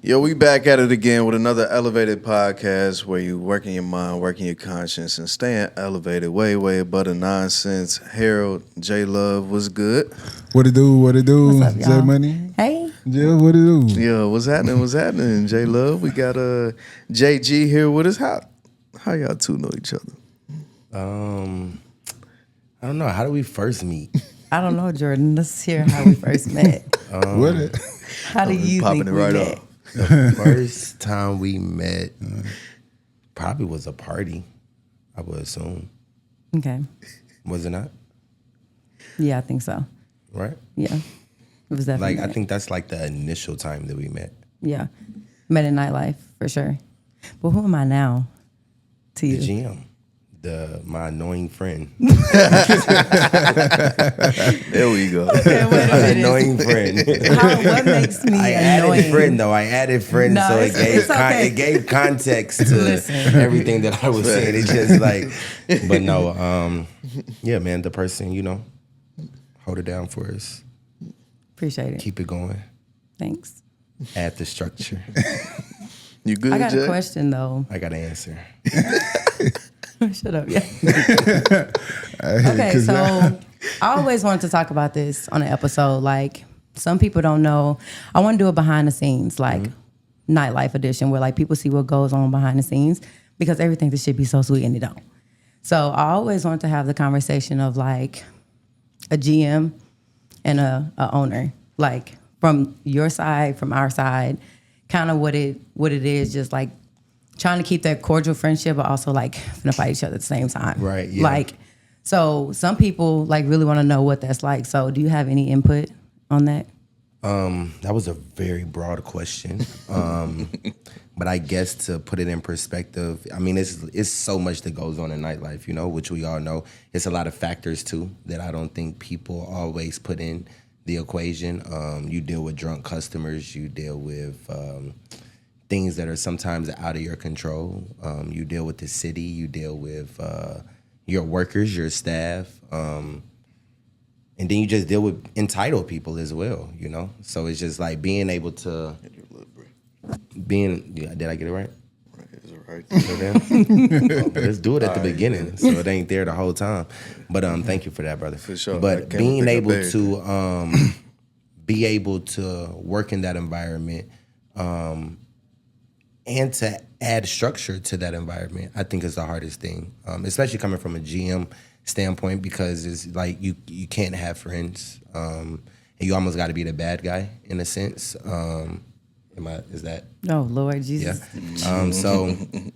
Yo, we back at it again with another elevated podcast where you working your mind, working your conscience, and staying elevated way above the nonsense. Harold, J Love, was good. What it do? What it do? What's up, y'all? J Money. Hey. Jill, what it do? Yeah, what's happening? What's happening? J Love, we got JG here with us. How y'all two know each other? I don't know. How do we first meet? I don't know, Jordan. Let's hear how we first met. What? How do you popping think it we right met? up. The first time we met probably was a party, I would assume. Okay. Was it not? Yeah, I think so. Right? Yeah. It was definitely I think that's like the initial time that we met. Yeah. Met in nightlife, for sure. But who am I now to you? The GM. My annoying friend. There we go. Okay, wait a minute. Annoying friend. What makes me I annoying? added friend though. I added friend, No, so it's okay. it gave context to Listen. everything that I was saying. It's just like, but no, yeah, man. The person, hold it down for us. Appreciate it. Keep it going. Thanks. Add the structure. You good, I got Jay? a question, though. I got an answer. Shut up, yeah. Okay, so I always wanted to talk about this on an episode. Like, some people don't know. I want to do a behind the scenes, like nightlife edition, where like people see what goes on behind the scenes, because everything this should be so sweet and it don't. So I always want to have the conversation of like a GM and a owner, like from your side, from our side, kind of what it is, just like trying to keep that cordial friendship, but also like finna fight each other at the same time. Right, yeah. Like, so some people like really want to know what that's like. So do you have any input on that? That was a very broad question. But I guess to put it in perspective, I mean, it's so much that goes on in nightlife, which we all know. It's a lot of factors too that I don't think people always put in the equation. You deal with drunk customers, you deal with things that are sometimes out of your control. You deal with the city, you deal with your workers, your staff, and then you just deal with entitled people as well, So it's just like being able to, did I get it right? Right, is it right? But let's do it at the beginning, so it ain't there the whole time. But thank you for that, brother. For sure. But being able to be able to work in that environment, and to add structure to that environment, I think is the hardest thing, especially coming from a GM standpoint, because it's like you can't have friends, and you almost got to be the bad guy in a sense. Is that? Oh, Lord Jesus. Yeah. So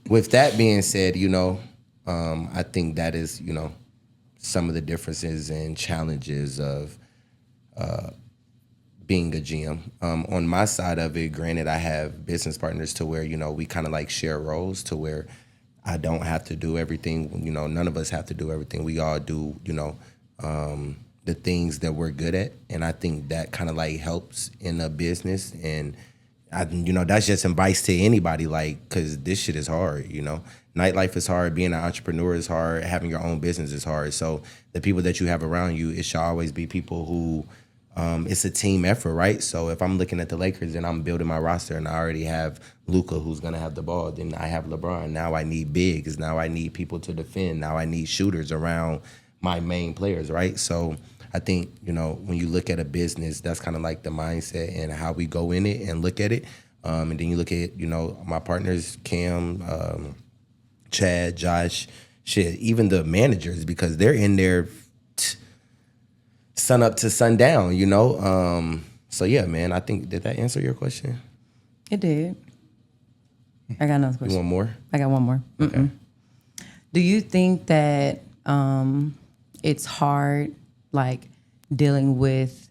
with that being said, I think that is, some of the differences and challenges of being a GM. On my side of it, granted, I have business partners to where, we kind of like share roles to where I don't have to do everything. None of us have to do everything. We all do, the things that we're good at. And I think that kind of like helps in a business. And, that's just advice to anybody, like, because this shit is hard, Nightlife is hard. Being an entrepreneur is hard. Having your own business is hard. So the people that you have around you, it should always be people who, it's a team effort, right? So if I'm looking at the Lakers and I'm building my roster and I already have Luka who's going to have the ball, then I have LeBron. Now I need bigs. Now I need people to defend. Now I need shooters around my main players, right? So I think, when you look at a business, that's kind of like the mindset and how we go in it and look at it. And then you look at, my partners, Cam, Chad, Josh, shit, even the managers, because they're in there sun up to sundown, So yeah, man, I think, did that answer your question? It did. I got another question. You want more? I got one more. Okay. Do you think that it's hard, like, dealing with,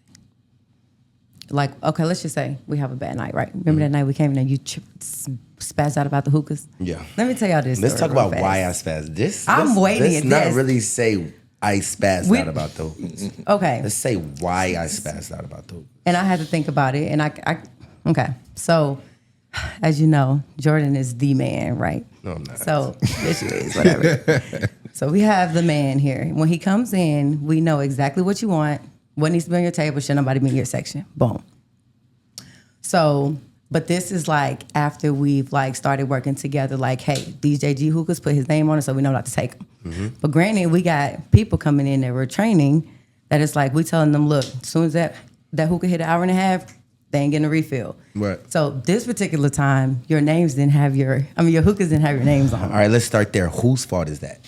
like, okay, let's just say we have a bad night, right? Remember that night we came in and you spazzed out about the hookahs? Yeah. Let me tell y'all this Let's story talk about real why fast. I spazzed. I'm waiting Let's at not this. really say I spazzed out about the hookahs. Okay. Let's say why I spazzed out about the hookahs. And I had to think about it. And okay. So, as you know, Jordan is the man, right? No, I'm not. So, yes, you is, whatever. So, we have the man here. When he comes in, we know exactly what you want, what needs to be on your table, should nobody be in your section. Boom. So, But this is like after we've like started working together, like, hey, these JG hookahs, put his name on it so we know not to take them. Mm-hmm. But granted, we got people coming in that we're training that it's like we telling them, look, as soon as that hookah hit an hour and a half, they ain't getting a refill. Right. So this particular time, your hookahs didn't have your names on. All right, let's start there. Whose fault is that?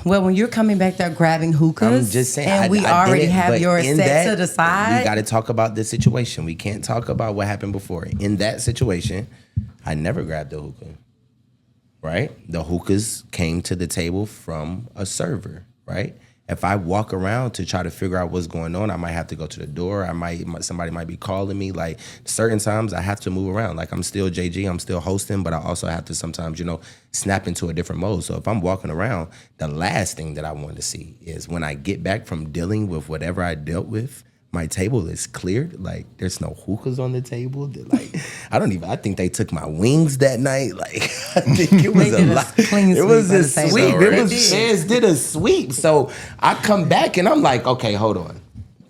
Well, when you're coming back there grabbing hookahs, I'm just saying, and we I already didn't, have but yours in set that, to the side. We got to talk about this situation. We can't talk about what happened before. In that situation, I never grabbed the hookah. Right? The hookahs came to the table from a server. Right? If I walk around to try to figure out what's going on, I might have to go to the door. Somebody might be calling me. Like certain times I have to move around. Like I'm still JG, I'm still hosting, but I also have to sometimes, snap into a different mode. So if I'm walking around, the last thing that I want to see is when I get back from dealing with whatever I dealt with, my table is cleared. Like there's no hookahs on the table. Like I think they took my wings that night. Like I think it was They did a a lot. clean It was a sweep sweep. by the table. It was Feds did a sweep. So I come back and I'm like, okay, hold on.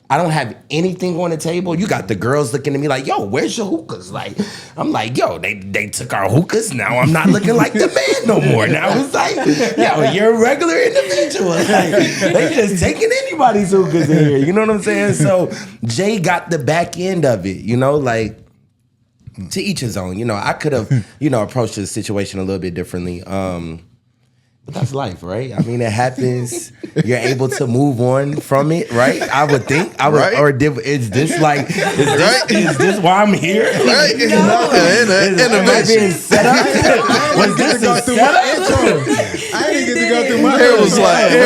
I don't have anything on the table. You got the girls looking at me like, yo, where's your hookahs? Like, I'm like, yo, they took our hookahs. Now I'm not looking like the man no more. Now it's like, yo, you're a regular individual. Like, they just taking anybody's hookahs in here. You know what I'm saying? So Jay got the back end of it, like to each his own. I could have, approached the situation a little bit differently. But that's life, right? I mean, it happens. You're able to move on from it, right? I would think. Right. Is this why I'm here? Right? Am I being set up? Was this a setup? I didn't get to go through my It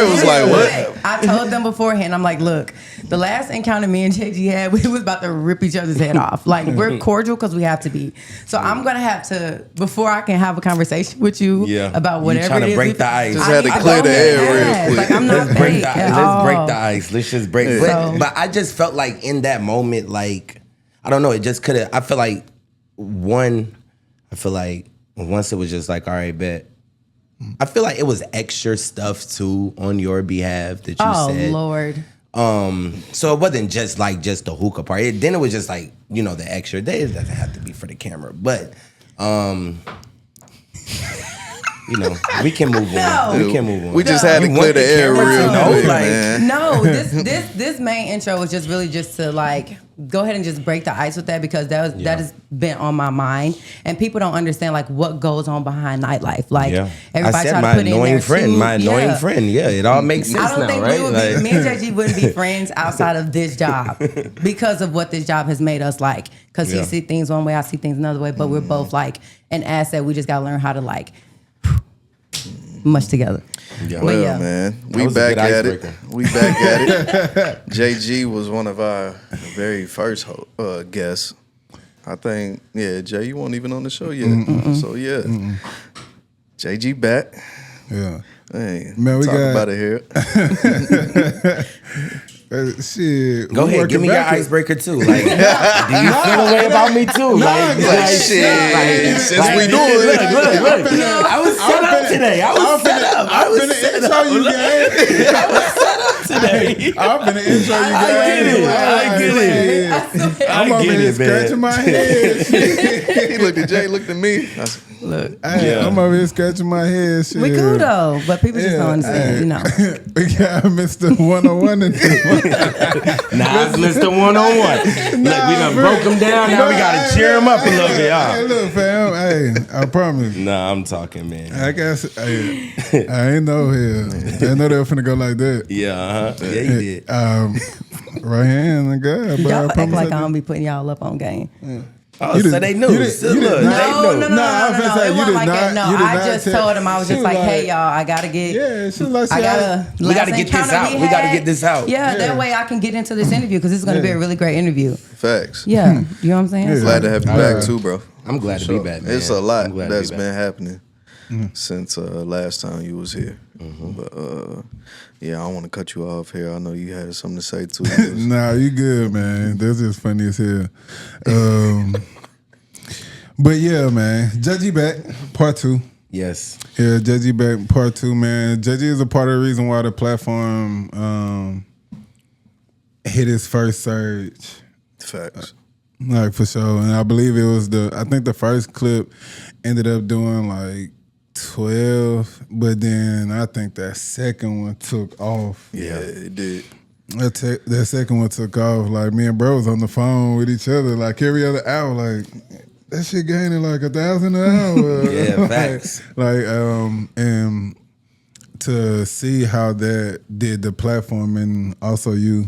was like what? I told them beforehand, I'm like, look, the last encounter me and JG had, we was about to rip each other's head off. Like, we're cordial because we have to be. So I'm going to have to, before I can have a conversation with you about whatever trying it to is. break the ice. Just had to clear the air real quick. Like, I'm not Let's break fake the at ice. all. Let's break the ice. Let's just break. Yeah. But I just felt like in that moment, like, I don't know, it just could have, I feel like once it was just like, all right, bet. I feel like it was extra stuff too on your behalf that you said. Oh, Lord. So it wasn't just the hookah part. Then it was just like, the extra. It doesn't have to be for the camera, but we can move on. Dude, We can move on. we just had to You clear want the air camera real to know, quick, like- man. No, this main intro was just really just to like go ahead and just break the ice with that because that has been on my mind and people don't understand like what goes on behind nightlife. Like everybody I said try my to put in annoying their friend, my annoying friend. Yeah, it all makes sense I don't now, think right? we would be, me and JG wouldn't be friends outside of this job because of what this job has made us like. Because he see things one way, I see things another way, but we're both like an asset. We just gotta learn how to like mush together. Yeah. Well, yeah. man, we was a back good at it. icebreaker. We back at it. JG was one of our very first guests. I think, Jay, you weren't even on the show yet. So, JG back. Yeah. Hey, Man, we talk got- about it here. Shit. Go we ahead, working give me your backwards. icebreaker too. Like, do you feel a way about me too? Like, Shit, since we doing it. Look. I was set up today. I was set up. I'm finna intro you, gang. today. I'm finna intro you, I gang. get it. I'm over here scratching my head. He looked at Jay, looked at me. I said, Look, Hey, I'm over here scratching my head. Shit. we cool though, but people just don't understand, We got Mr. 101 in this one. Nah, it's Mr. 101. Look, we done broke him down. Now we gotta cheer him up a little bit. Hey, look, fam. Hey, I promise. Nah, I'm talking, man. I guess I ain't know here. I ain't know they were finna go like that. Yeah, yeah, you did. Right hand, God. But y'all I act promise like I I don't be putting y'all up on game. Oh, You so did- they you knew. did- So you did look, not- they No, knew. no, I was finna say, It you wasn't did like that. not- No, you did I not just tell- told him I was She just was like, hey like- y'all, I gotta get. Yeah, she like, I gotta. We gotta get this out. We gotta get this out. Yeah, that way I can get into this interview because it's gonna be a really great interview. facts. Yeah, you know what I'm saying? Yeah. Glad to have you back too, bro. I'm glad to be back, man. It's a lot I'm glad to that's be been back. happening since last time you was here. But I don't want to cut you off here. I know you had something to say too. Nah, you good, man. That's just funny as hell. But yeah, man. Judgy back, part 2. Yes. Yeah, Judgy back, part 2, man. Judgy is a part of the reason why the platform hit its first surge. Facts. Like for sure. And I believe it was I think the first clip ended up doing like 12, but then I think that second one took off. Yeah, it did. That second one took off. Like me and bro was on the phone with each other like every other hour. Like that shit gaining like 1,000 an hour. Yeah, facts. And to see how that did the platform and also you,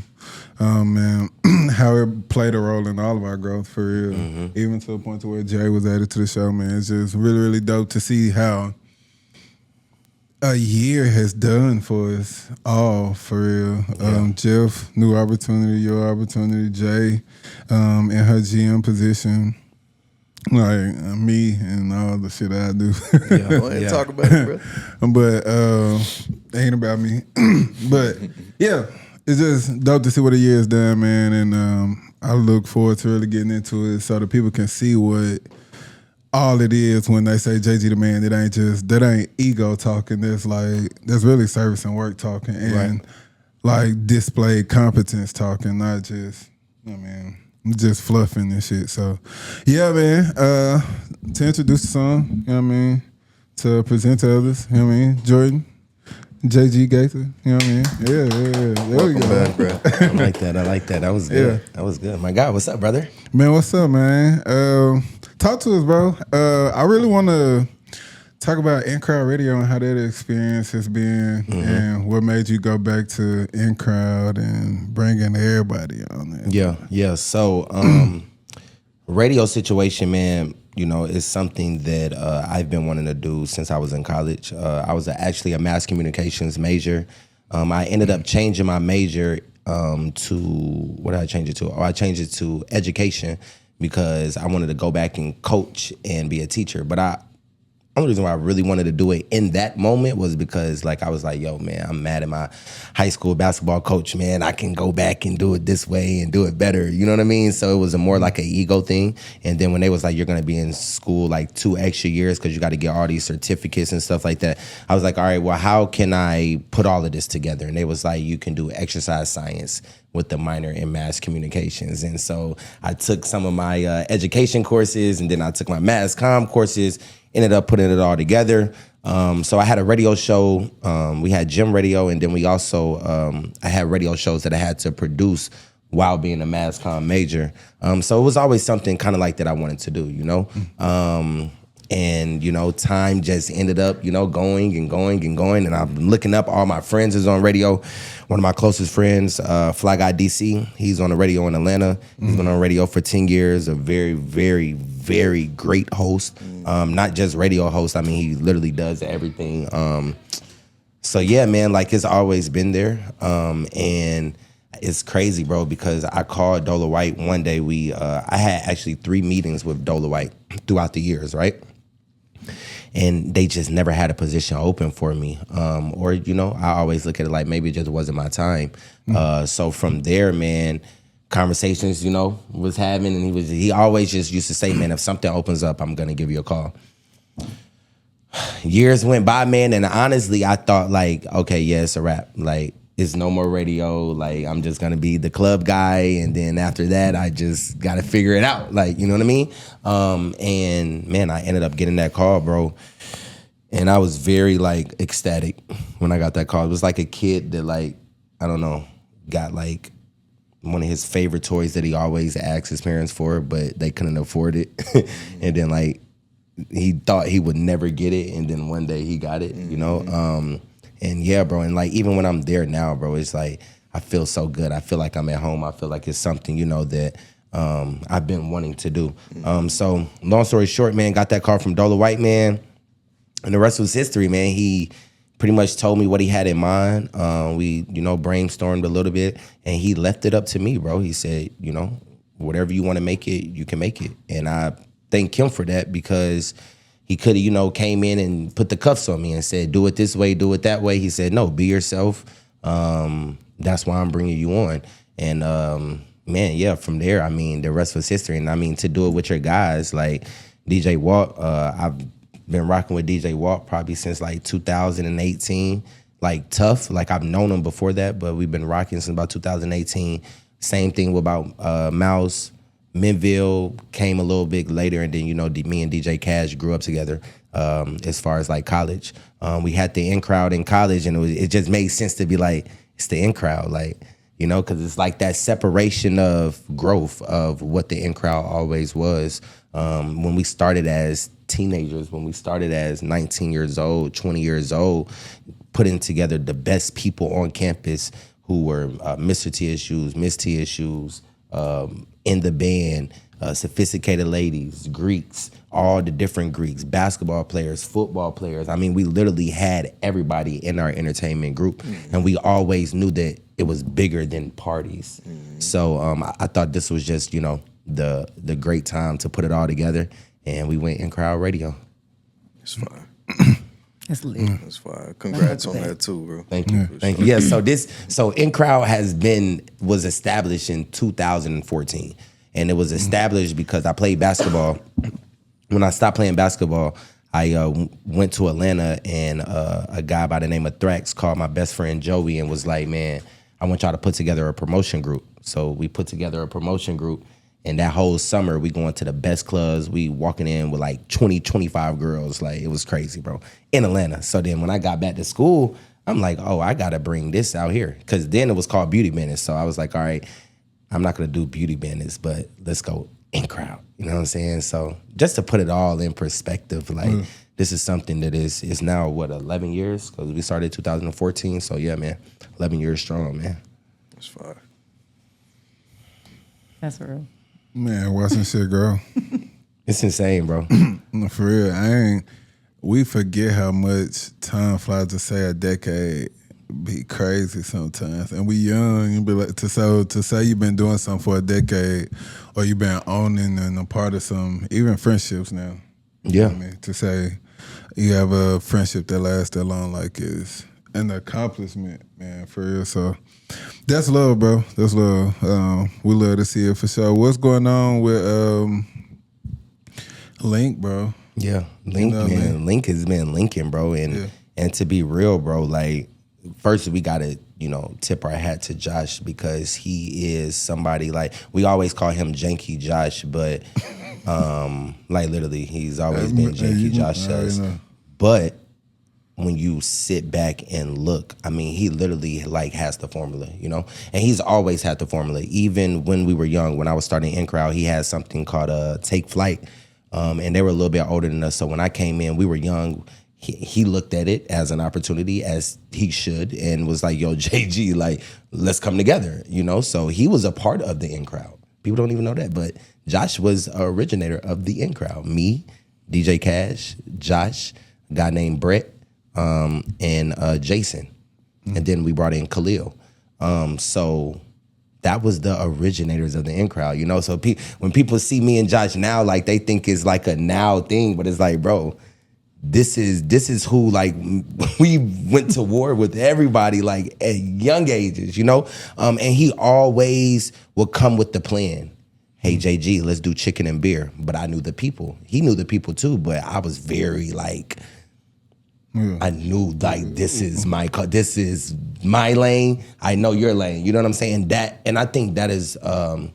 and how it played a role in all of our growth for real. Mm-hmm. Even to a point to where Jay was added to the show, man. It's just really, really dope to see how a year has done for us all, for real. Yeah. Jeff, new opportunity, your opportunity, Jay, in her GM position. Like me and all the shit I do. Yeah, go ahead and talk about it, bro. But ain't about me. But yeah, it's just dope to see what a year has done, man. And I look forward to really getting into it so that people can see what all it is when they say JG the man. That ain't ego talking. That's really service and work talking, and like displayed competence talking, not just just fluffing and shit. So yeah, man. To introduce the song, you know what I mean, to present to others, you know what I mean, Jordan, JG Gaither, you know what I mean? Yeah. There we go. Back, bro. I like that. That was good. Yeah. That was good. My God, what's up, brother? Man, what's up, man? Talk to us, bro. I really want to talk about in-crowd radio and how that experience has been, and what made you go back to in-crowd and bringing everybody on it. Yeah. So, radio situation, man, you know, is something that I've been wanting to do since I was in college. I was actually a mass communications major. I ended up changing my major to, what did I change it to? I changed it to education because I wanted to go back and coach and be a teacher. But only reason why I really wanted to do it in that moment was because, like, I was like, yo, man, I'm mad at my high school basketball coach, man. I can go back and do it this way and do it better. You know what I mean? So it was more like an ego thing. And then when they was like, you're going to be in school like 2 extra years because you got to get all these certificates and stuff like that, I was like, all right, well, how can I put all of this together? And they was like, you can do exercise science with the minor in mass communications. And so I took some of my education courses, and then I took my mass comm courses, ended up putting it all together. So I had a radio show. We had gym radio, and then we also, I had radio shows that I had to produce while being a mass comm major. So it was always something kind of like that I wanted to do, you know? And, you know, time just ended up, you know, going. And I'm looking up, all my friends is on radio. One of my closest friends, Fly Guy DC, he's on the radio in Atlanta. He's been on radio for 10 years, a very, very, very great host. Not just radio host, I mean, he literally does everything. So yeah, man, like, it's always been there. And it's crazy, bro, because I called Dola White one day. I had actually 3 meetings with Dola White throughout the years, right? And they just never had a position open for me. Or, you know, I always look at it like maybe it just wasn't my time. So from there, man, conversations, you know, was having, and he always just used to say, man, if something opens up, I'm gonna give you a call. Years went by, man, and honestly, I thought like, okay, yeah, it's a wrap. Like, it's no more radio. Like, I'm just gonna be the club guy, and then after that, I just gotta figure it out. Like, you know what I mean? And man, I ended up getting that call, bro. And I was very like ecstatic when I got that call. It was like a kid that, like, I don't know, got like one of his favorite toys that he always asked his parents for, but they couldn't afford it. And then like he thought he would never get it, and then one day he got it, you know? And yeah, bro, and like even when I'm there now, bro, it's like I feel so good. I feel like I'm at home. I feel like it's something, you know, that I've been wanting to do. So long story short, man, got that call from Dola White, man, and the rest was history, man. He pretty much told me what he had in mind. We, you know, brainstormed a little bit, and he left it up to me, bro. He said, you know, whatever you want to make it, you can make it. And I thank him for that, because he could have, you know, came in and put the cuffs on me and said, do it this way, do it that way. He said, no, be yourself. That's why I'm bringing you on. And, man, yeah, from there, I mean, the rest was history. And I mean, to do it with your guys, like DJ Walt, I've been rocking with DJ Walt probably since like 2018. Like tough, like I've known him before that, but we've been rocking since about 2018. Same thing with about Mouse, Minville came a little bit later, and then me and DJ Cash grew up together. As far as like college, we had the in crowd in college, and it just made sense to be like, it's the in crowd, like, because it's like that separation of growth of what the in crowd always was. When we started as teenagers, when we started as 19 years old, 20 years old, putting together the best people on campus who were Mr. TSUs, Miss TSUs, in the band, sophisticated ladies, Greeks, all the different Greeks, basketball players, football players. I mean, we literally had everybody in our entertainment group, and we always knew that it was bigger than parties. So I thought this was just, the great time to put it all together, and we went in crowd radio. It's fine. That's lit. That's fine. Congrats on that too, bro. Thank you. Thank you. Yeah, so In Crowd was established in 2014. And it was established because I played basketball. When I stopped playing basketball, I went to Atlanta, and a guy by the name of Thrax called my best friend Joey and was like, man, I want y'all to put together a promotion group. So we put together a promotion group, and that whole summer we going to the best clubs. We walking in with like 20, 25 girls. Like, it was crazy, bro, in Atlanta. So then when I got back to school, I'm like, oh, I got to bring this out here. Because then it was called Beauty Business. So I was like, all right, I'm not going to do beauty business, but let's go in crowd. You know what I'm saying? So just to put it all in perspective, like this is something that is now, 11 years? Because we started 2014. So yeah, man, 11 years strong, man. That's fine. That's real. Man, watching shit, girl. It's insane, bro. No, for real, we forget how much time flies. To say a decade be crazy sometimes, and we young. You be like to say you've been doing something for a decade, or you've been owning and a part of some, even friendships now. Yeah, to say you have a friendship that lasts that long, like, is an accomplishment, man, for real. So that's love, bro. That's love. We love to see it for sure. What's going on with Link, bro? Yeah, Link, man. Link has been linking, bro, and to be real, bro, like, first, we gotta, tip our hat to Josh, because he is somebody, like, we always call him Janky Josh, but like, literally, he's always been Janky Josh to us. But when you sit back and look, I mean, he literally, like, has the formula, and he's always had the formula. Even when we were young, when I was starting in crowd, he had something called Take Flight, and they were a little bit older than us. So when I came in, we were young. He looked at it as an opportunity, as he should, and was like, yo, JG, like, let's come together, So he was a part of the in crowd. People don't even know that, but Josh was an originator of the in crowd. Me, DJ Cash, Josh, a guy named Brett, and Jason. And then we brought in Khalil. So that was the originators of the in crowd, So when people see me and Josh now, like, they think it's like a now thing, but it's like, bro, this is who, like, we went to war with everybody, like, at young ages, and he always would come with the plan. Hey, JG, let's do chicken and beer. But I knew the people. He knew the people too, but I was very, like, I knew, like, this is my lane. I know your lane. You know what I'm saying? And I think that is the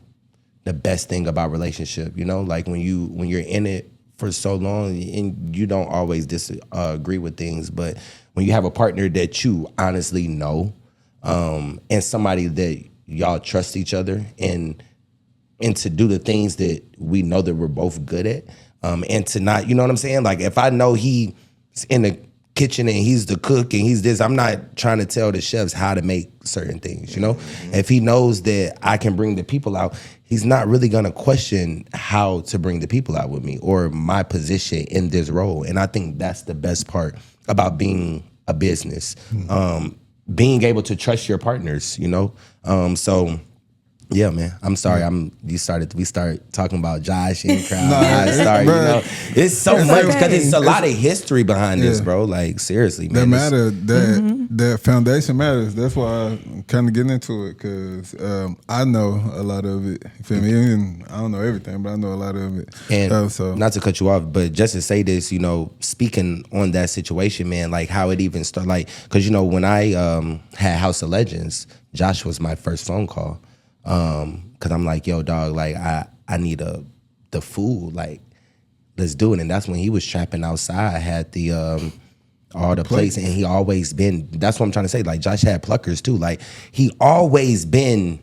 best thing about relationship, like, when you're in it for so long, and you don't always disagree with things, but when you have a partner that you honestly know, and somebody that y'all trust each other, and to do the things that we know that we're both good at, and to not, you know what I'm saying? Like, if I know he's in the kitchen and he's the cook and he's this, I'm not trying to tell the chefs how to make certain things, If he knows that I can bring the people out, he's not really gonna question how to bring the people out with me or my position in this role. And I think that's the best part about being a business, being able to trust your partners, So yeah, man. I'm sorry. We start talking about Josh and crowd. It's so much, because it's a lot of history behind this, bro. Like, seriously, man. That foundation matters. That's why I'm kind of getting into it, because I know a lot of it. You feel me? And I don't know everything, but I know a lot of it. And so, not to cut you off, but just to say this, speaking on that situation, man, like, how it even started, like, because when I had House of Legends, Josh was my first phone call. Cause I'm like, yo, dog, like, I need the food, like, let's do it. And that's when he was trapping outside, had the all the plates, and he always been, that's what I'm trying to say, like Josh had pluckers too. Like he always been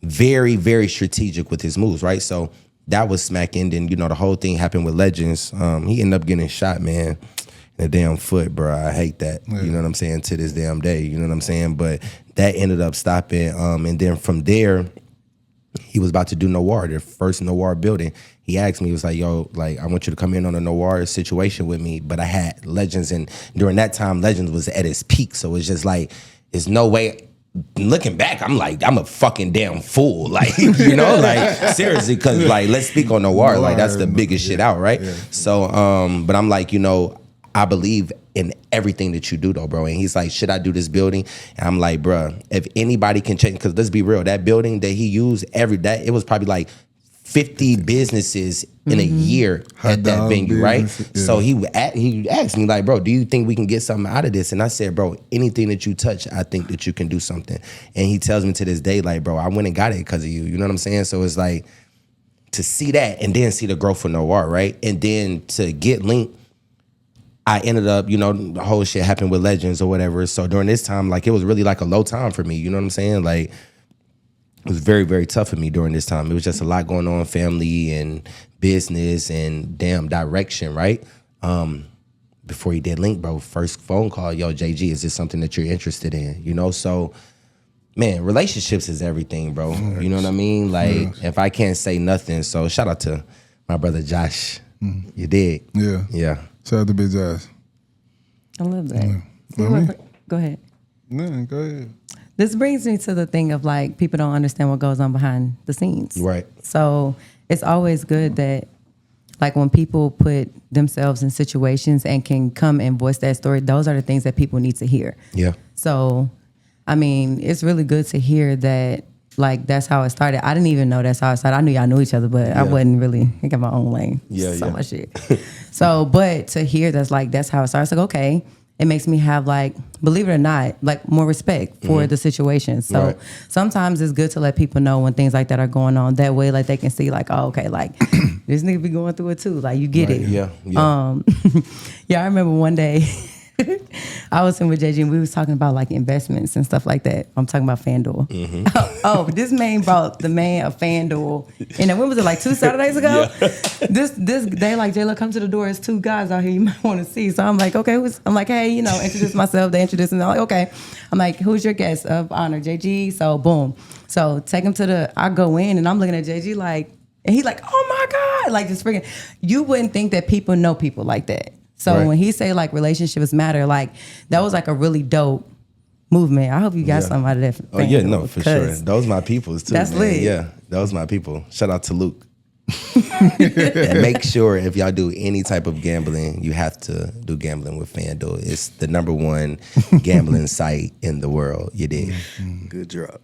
very, very strategic with his moves, right? So that was smacking. Then, you know, the whole thing happened with Legends. He ended up getting shot, man, in the damn foot, bro. I hate that. Yeah. You know what I'm saying? To this damn day, you know what I'm saying? But that ended up stopping. And then from there, he was about to do Noir, the first Noir building. He asked me, he was like, yo, like, I want you to come in on a Noir situation with me. But I had Legends, and during that time, Legends was at its peak. So it's just like, there's no way. Looking back, I'm like, I'm a fucking damn fool. Like, you know, like, seriously, because, like, let's speak on Noir. Like, that's the biggest shit out, right? Yeah. So, but I'm like, you know, I believe in everything that you do, though, bro. And he's like, should I do this building? And I'm like, bro, if anybody can change, because let's be real, that building that he used it was probably like 50 businesses in a year at that venue, right? Yeah. So he asked me, like, bro, do you think we can get something out of this? And I said, bro, anything that you touch, I think that you can do something. And he tells me to this day, like, bro, I went and got it because of you. You know what I'm saying? So it's like, to see that and then see the growth of Noir, right? And then to get linked, I ended up, you know, the whole shit happened with Legends or whatever. So during this time, like, it was really like a low time for me. You know what I'm saying? Like, it was very, very tough for me during this time. It was just a lot going on, family and business and damn direction, right? Before he did link, bro, first phone call, yo, JG, is this something that you're interested in? You know, so, man, relationships is everything, bro. You know what I mean? Like, if I can't say nothing, so shout out to my brother Josh. You dig? Yeah. Yeah. Shout out to Big Josh. I love that. Yeah. Go ahead. No, go ahead. This brings me to the thing of, like, people don't understand what goes on behind the scenes. Right. So it's always good that, like, when people put themselves in situations and can come and voice that story, those are the things that people need to hear. Yeah. So, I mean, it's really good to hear that, like, that's how it started. I didn't even know that's how it started. I knew y'all knew each other, but I wasn't really, I got my own lane. So much shit. So, but to hear that's how it started, it's like, okay, it makes me have, like, believe it or not, like, more respect for the situation. So sometimes it's good to let people know when things like that are going on. That way, like, they can see, like, oh, okay, like, this nigga be going through it too. Like, you get it. Yeah. Yeah, I remember one day I was in with JG and we was talking about, like, investments and stuff like that. I'm talking about FanDuel. This man brought the man a FanDuel. And when was it, like 2 Saturdays ago? This they like, J-Lo, come to the door. There's 2 guys out here you might want to see. So I'm like, okay, I'm like, hey, you know, introduce myself. They introduced me. I'm like, okay. I'm like, who's your guest of honor? JG. So boom. So take him I go in and I'm looking at JG like, and he's like, oh my God. Like, just freaking, you wouldn't think that people know people like that. So when he say, like, relationships matter, like, that was, like, a really dope movement. I hope you got something out of that. Oh, yeah, no, for sure. Those my peoples, too. That's man. lit. Yeah, those my people. Shout out to Luke. Make sure if y'all do any type of gambling, you have to do gambling with FanDuel. It's the #1 gambling site in the world. You did. Good drop.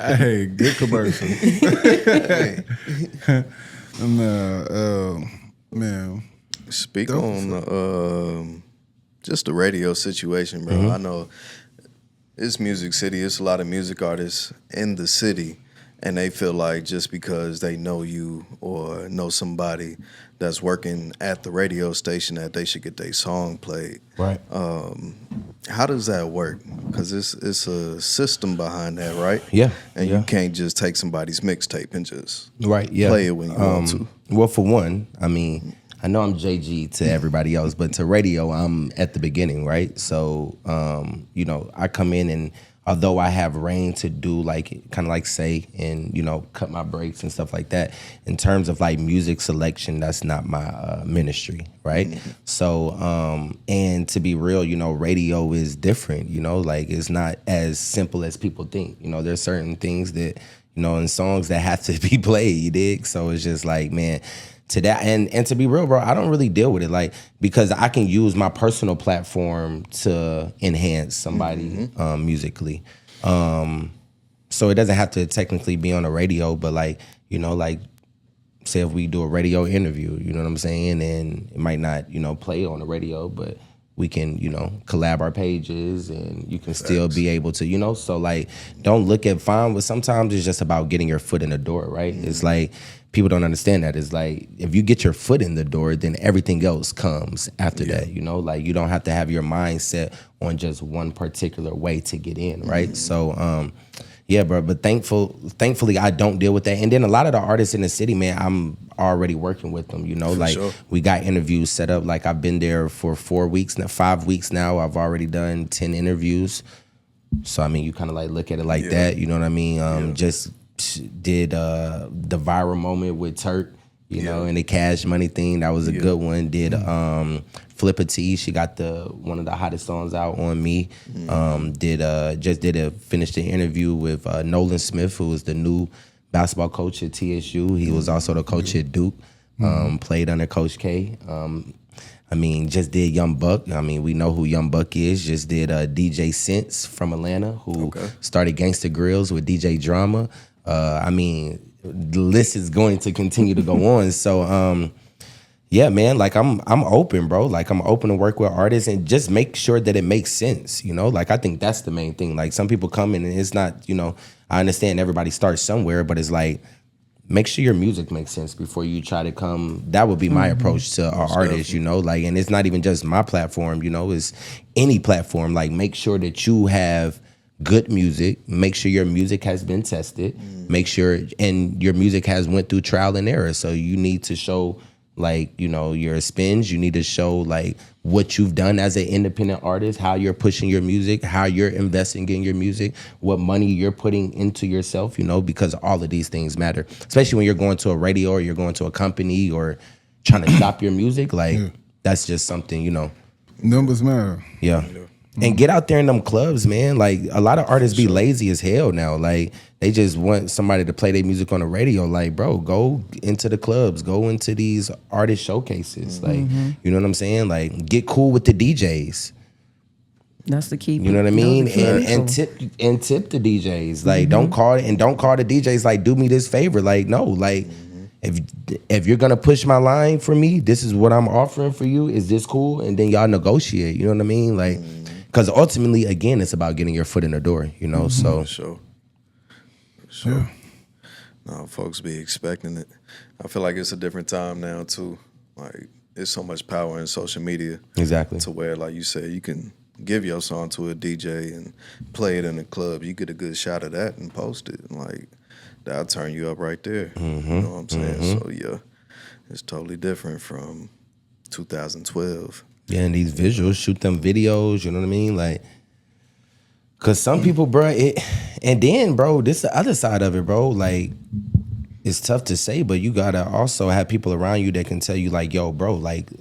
Hey, good commercial. Man. Speak on just the radio situation, bro. I know it's Music City. It's a lot of music artists in the city, and they feel like just because they know you or know somebody that's working at the radio station that they should get their song played. Right. How does that work? Because it's a system behind that, right? Yeah. And you can't just take somebody's mixtape and just play it when you want to. Well, for one, I mean, I know I'm JG to everybody else, but to radio, I'm at the beginning, right? So, you know, I come in and although I have reign to do like kind of like say and, you know, cut my breaks and stuff like that, in terms of like music selection, that's not my ministry, right? So, and to be real, you know, radio is different, you know, like it's not as simple as people think. You know, there's certain things that, you know, in songs that have to be played, you dig? So it's just like, man, to that and to be real, bro, I don't really deal with it like because I can use my personal platform to enhance somebody musically. So it doesn't have to technically be on the radio, but like, you know, like say if we do a radio interview, you know what I'm saying? And it might not, you know, play on the radio, but we can, you know, collab our pages and you can still be able to, you know, so like, don't look at fine, but sometimes it's just about getting your foot in the door, right? It's like, people don't understand that. It's like, if you get your foot in the door, then everything else comes after that, you know? Like, you don't have to have your mind set on just one particular way to get in, right? So, yeah, bro, but thankfully, I don't deal with that. And then a lot of the artists in the city, man, I'm already working with them, you know? For like, sure. we got interviews set up. Like, I've been there for 4 weeks now, 5 weeks now. I've already done 10 interviews. So, I mean, you kind of like look at it like that, you know what I mean? Just did the viral moment with Turk, you know, and the Cash Money thing. That was a good one. Did Flippa T, she got one of the hottest songs out on me. Finished the interview with Nolan Smith, who was the new basketball coach at TSU. He was also the coach at Duke. Played under Coach K. I mean, just did Young Buck. I mean, we know who Young Buck is. Just did DJ Sense from Atlanta, who started Gangsta Grills with DJ Drama. I mean, the list is going to continue to go on. So, yeah, man, like I'm open, bro. Like, I'm open to work with artists and just make sure that it makes sense, you know? Like, I think that's the main thing. Like, some people come in and it's not, you know, I understand everybody starts somewhere, but it's like, make sure your music makes sense before you try to come. That would be my approach to our artists, you know? Like, and it's not even just my platform, you know? It's any platform. Like, make sure that you have good music. Make sure your music has been tested. Make sure, and your music has went through trial and error. So you need to show, like, you know, your spins. You need to show, like, what you've done as an independent artist, how you're pushing your music, how you're investing in your music, what money you're putting into yourself, you know, because all of these things matter, especially when you're going to a radio or you're going to a company or trying to shop your music. Like, that's just something, you know. Numbers matter. Yeah. And get out there in them clubs, man. Like, a lot of artists be lazy as hell now. Like, they just want somebody to play their music on the radio. Like, bro, go into the clubs. Go into these artist showcases. Like, you know what I'm saying? Like, get cool with the DJs. That's the key. You know what I mean? And tip the DJs. Like, don't call the DJs like, do me this favor. Like, no, like, if you're gonna push my line for me, this is what I'm offering for you. Is this cool? And then y'all negotiate. You know what I mean? Like, because ultimately, again, it's about getting your foot in the door. You know, so. For sure. No, folks be expecting it. I feel like it's a different time now too. Like, there's so much power in social media. Exactly. To where, like you said, you can give your song to a DJ and play it in the club. You get a good shot of that and post it. And like, that'll turn you up right there. You know what I'm saying? So yeah, it's totally different from 2012. Yeah, and these visuals, shoot them videos, you know what I mean? Like, cause some people, bro, and then, bro, this the other side of it, bro. Like, it's tough to say, but you gotta also have people around you that can tell you, like, yo, bro, like,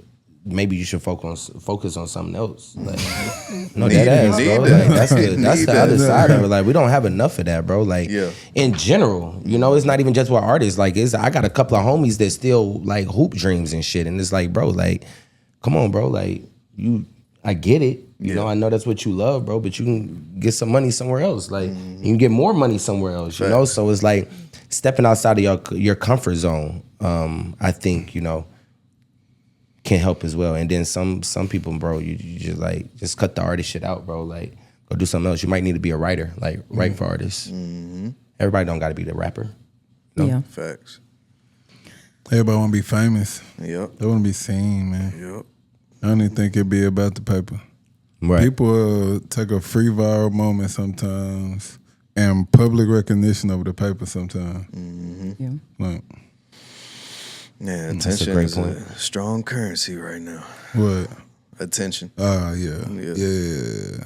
maybe you should focus on something else. Like, no, that ass, bro. Like, that's the other side of it. Like, we don't have enough of that, bro. Like, in general, you know, it's not even just with artists. Like, I got a couple of homies that still like hoop dreams and shit, and it's like, bro, like, come on, bro. Like, I get it. You know, I know that's what you love, bro, but you can get some money somewhere else. Like, you can get more money somewhere else, you know? So it's like stepping outside of your comfort zone, I think, you know, can help as well. And then some people, bro, you just cut the artist shit out, bro. Like, go do something else. You might need to be a writer, like, write for artists. Everybody don't got to be the rapper. You know? Yeah. Facts. Everybody want to be famous. Yep. They want to be seen, man. Yep. I don't even think it'd be about the paper. Right. People take a free viral moment sometimes and public recognition over the paper sometimes. Yeah. Like, Yeah, That's a attention great is point. a strong currency right now. what? Attention. Yeah.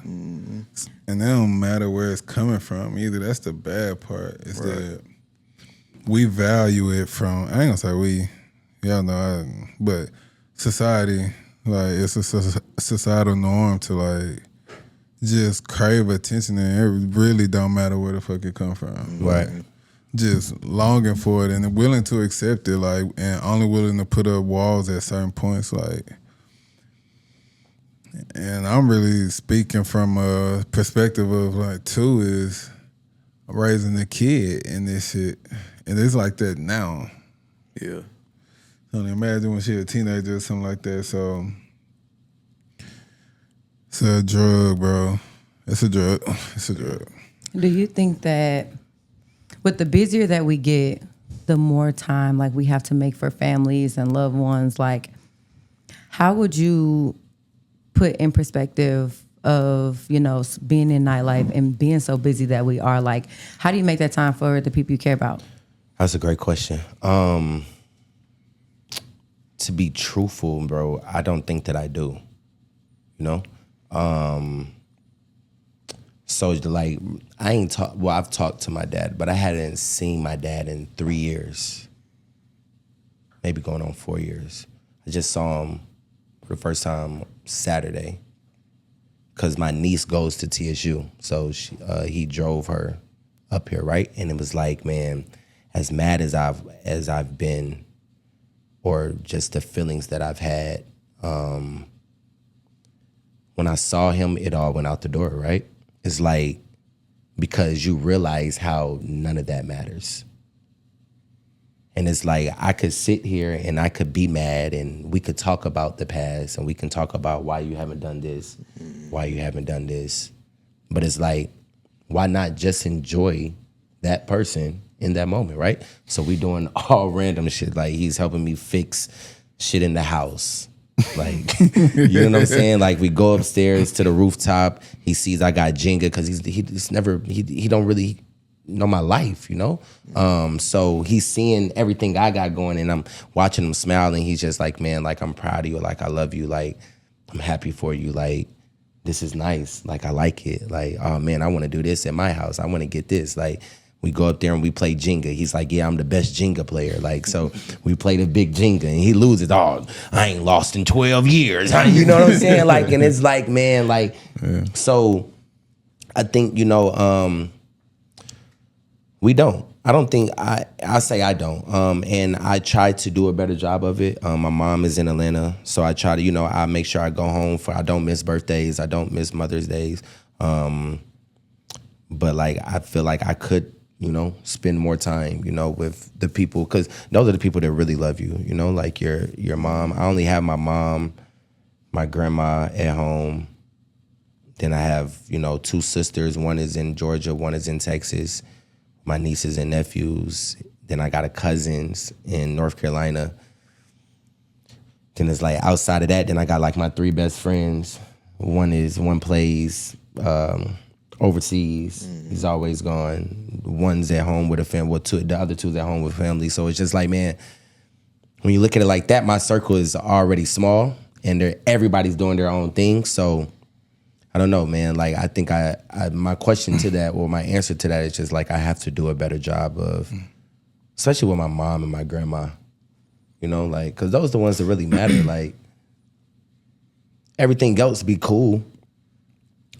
And it don't matter where it's coming from either. That's the bad part. Is that we value it from, I ain't gonna say we, y'all know, but society, like, it's a societal norm to, like, just crave attention, and it really don't matter where the fuck it come from. Right. Like, just longing for it and willing to accept it, like, and only willing to put up walls at certain points, like. And I'm really speaking from a perspective of, like, too, is raising a kid in this shit, and it's like that now. Yeah. So imagine when she a teenager or something like that. So It's a drug, bro. It's a drug. It's a drug. Do you think that with the busier that we get, the more time like we have to make for families and loved ones, like how would you put in perspective of, you know, being in nightlife and being so busy that we are, like, how do you make that time for the people you care about? That's a great question. To be truthful, bro, I don't think that I do, you know? So like, I've talked to my dad, but I hadn't seen my dad in 3 years, maybe going on 4 years. I just saw him for the first time Saturday because my niece goes to TSU. So he drove her up here, right? And it was like, man, as mad as I've been, or just the feelings that I've had, when I saw him, it all went out the door, right? It's like, because you realize how none of that matters. And it's like, I could sit here and I could be mad and we could talk about the past and we can talk about why you haven't done this, why you haven't done this. But it's like, why not just enjoy that person in that moment, right? So we doing all random shit. Like, he's helping me fix shit in the house. Like, you know what I'm saying? Like, we go upstairs to the rooftop. He sees I got Jenga because he don't really know my life, you know? So he's seeing everything I got going and I'm watching him smile and he's just like, man, like, I'm proud of you. Like, I love you. Like, I'm happy for you. Like, this is nice. Like, I like it. Like, oh man, I want to do this at my house. I want to get this. Like, we go up there and we play Jenga. He's like, yeah, I'm the best Jenga player. Like, so we play the big Jenga and he loses. Oh, I ain't lost in 12 years. You know what I'm saying? Like, and it's like, man, like, yeah. So I think, you know, we don't. I don't think, I say I don't. And I try to do a better job of it. My mom is in Atlanta. So I try to, you know, I make sure I go home I don't miss birthdays. I don't miss Mother's Days. But like, I feel like I could, you know, spend more time, you know, with the people, because those are the people that really love you, you know, like your mom. I only have my mom, my grandma at home. Then I have, you know, 2 sisters. One is in Georgia, one is in Texas. My nieces and nephews. Then I got cousins in North Carolina. Then it's like outside of that, then I got like my 3 best friends. One plays overseas. He's always gone. One's at home with a family. Well, the other 2's at home with family. So it's just like, man, when you look at it like that, my circle is already small and everybody's doing their own thing. So I don't know, man. Like, I think my question to that, or my answer to that, is just like, I have to do a better job of, especially with my mom and my grandma, you know, like, because those are the ones that really matter. Like, everything else be cool.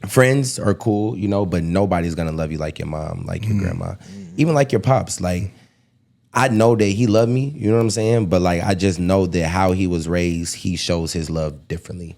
Friends are cool, you know, but nobody's gonna love you like your mom, like your grandma, even like your pops. Like, I know that he loved me, you know what I'm saying? But like, I just know that how he was raised, he shows his love differently.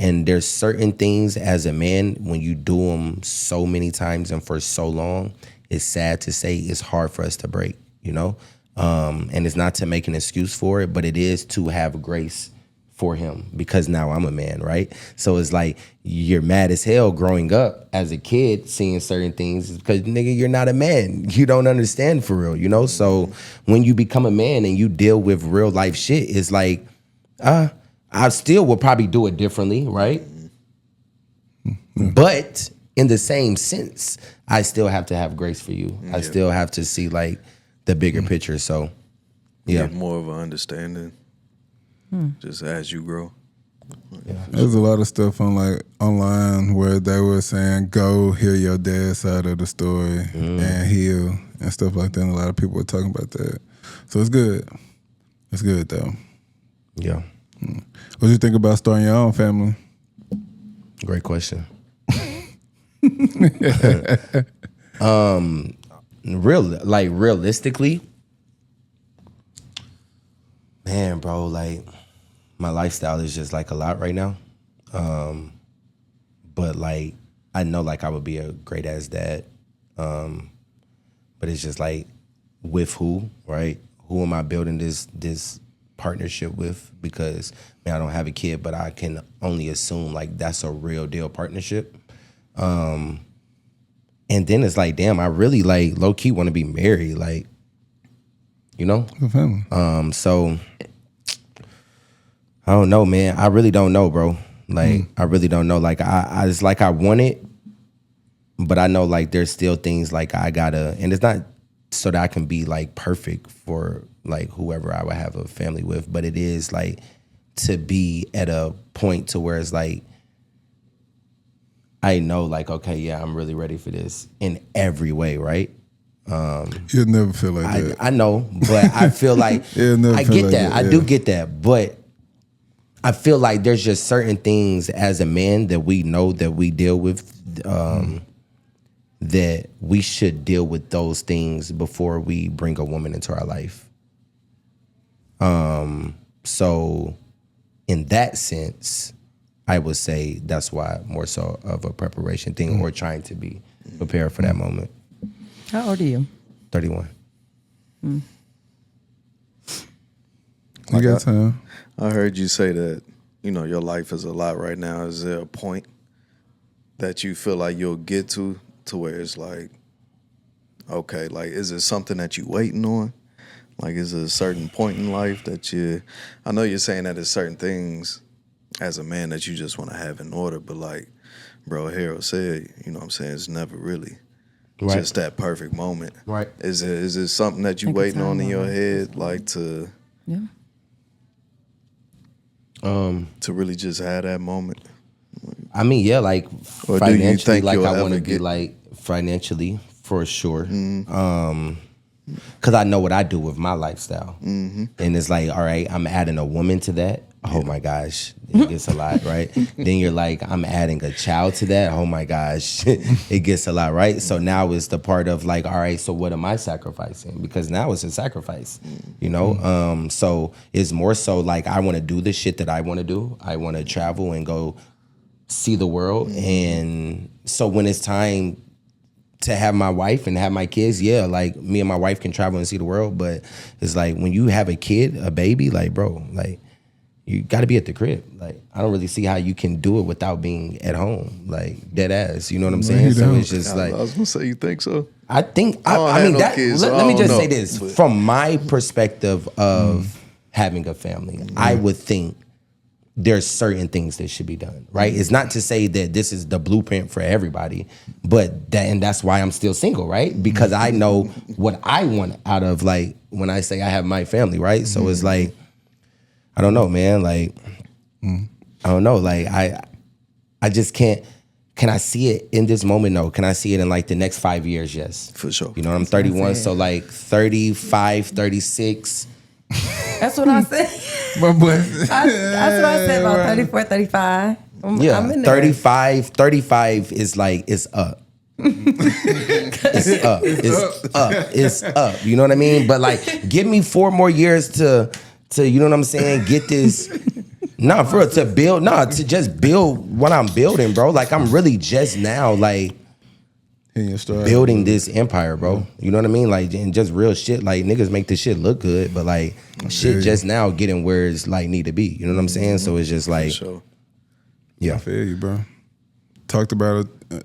And there's certain things as a man, when you do them so many times and for so long, it's sad to say it's hard for us to break, you know? And it's not to make an excuse for it, but it is to have grace for him, because now I'm a man, right? So it's like, you're mad as hell growing up as a kid seeing certain things because, nigga, you're not a man. You don't understand for real, you know? So when you become a man and you deal with real life shit, it's like, I still will probably do it differently, right? But in the same sense, I still have to have grace for you. I still have to see like the bigger picture. So yeah. Get more of an understanding just as you grow. Yeah. There's a lot of stuff online where they were saying, go hear your dad's side of the story and heal and stuff like that. And a lot of people were talking about that. So it's good. It's good though. Yeah. What do you think about starting your own family? Great question. Realistically, man, bro, like, my lifestyle is just like a lot right now. But like, I know like I would be a great ass dad. But it's just like, with who, right? Who am I building this partnership with, because man, I don't have a kid, but I can only assume like that's a real deal partnership. And then it's like, damn, I really like low key want to be married, like, you know. The family. So I don't know, man. I really don't know, bro. Like I really don't know. Like I it's like I want it, but I know like there's still things like I gotta, and it's not so that I can be like perfect for like whoever I would have a family with, but it is like to be at a point to where it's like I know like, okay, yeah, I'm really ready for this in every way, right? You'll never feel like that. I know, but I feel like I get that. I do get that, but I feel like there's just certain things as a man that we know that we deal with, that we should deal with those things before we bring a woman into our life. So in that sense, I would say that's why more so of a preparation thing or trying to be prepared for that moment. How old are you? 31. You got time. I heard you say that, you know, your life is a lot right now. Is there a point that you feel like you'll get to where it's like, okay, like, is it something that you waiting on? Like, is it a certain point in life that I know you're saying that there's certain things as a man that you just want to have in order, but like, bro, Harold said, you know what I'm saying, it's never really just that perfect moment. Right. Is it something that you waiting on in your head, like to really just have that moment? I mean, yeah, like Or do you financially, think like you'll I want to ever be get- like financially for sure. Cause I know what I do with my lifestyle, and it's like, all right, I'm adding a woman to that. Oh my gosh, it gets a lot, right? Then you're like, I'm adding a child to that. Oh my gosh, it gets a lot, right? So now it's the part of like, all right, so what am I sacrificing? Because now it's a sacrifice, you know? So it's more so like, I want to do the shit that I want to do. I want to travel and go see the world. And so when it's time to have my wife and have my kids, yeah, like me and my wife can travel and see the world. But it's like when you have a kid, a baby, like, bro, like, you got to be at the crib. Like, I don't really see how you can do it without being at home, like dead ass. You know what I'm saying? So it's just like, I was gonna say, you think so? I think I don't I have mean no that. kids, Let so I me don't just know, say this but- from my perspective of having a family. I would think there's certain things that should be done, right? It's not to say that this is the blueprint for everybody, but that's why I'm still single, right? Because I know what I want out of, like, when I say I have my family, right? So it's like, I don't know, man. Like, I don't know. Like, I just can't. Can I see it in this moment? No. Can I see it in like the next 5 years? Yes. For sure. You know, I'm 31, so like 35, 36. That's what I said. My boy. That's what I said about 34, 35. Yeah, I'm in there. 35 is like, it's up. It's up. You know what I mean? But like, give me 4 more years to you know what I'm saying? Get this. Nah, for real, to just build what I'm building, bro. Like, I'm really just now like building this empire, bro. You know what I mean? Like, and just real shit. Like, niggas make this shit look good, but like shit just now getting where it's like need to be. You know what I'm saying? So it's just like, So yeah. I feel you, bro. Talked about it a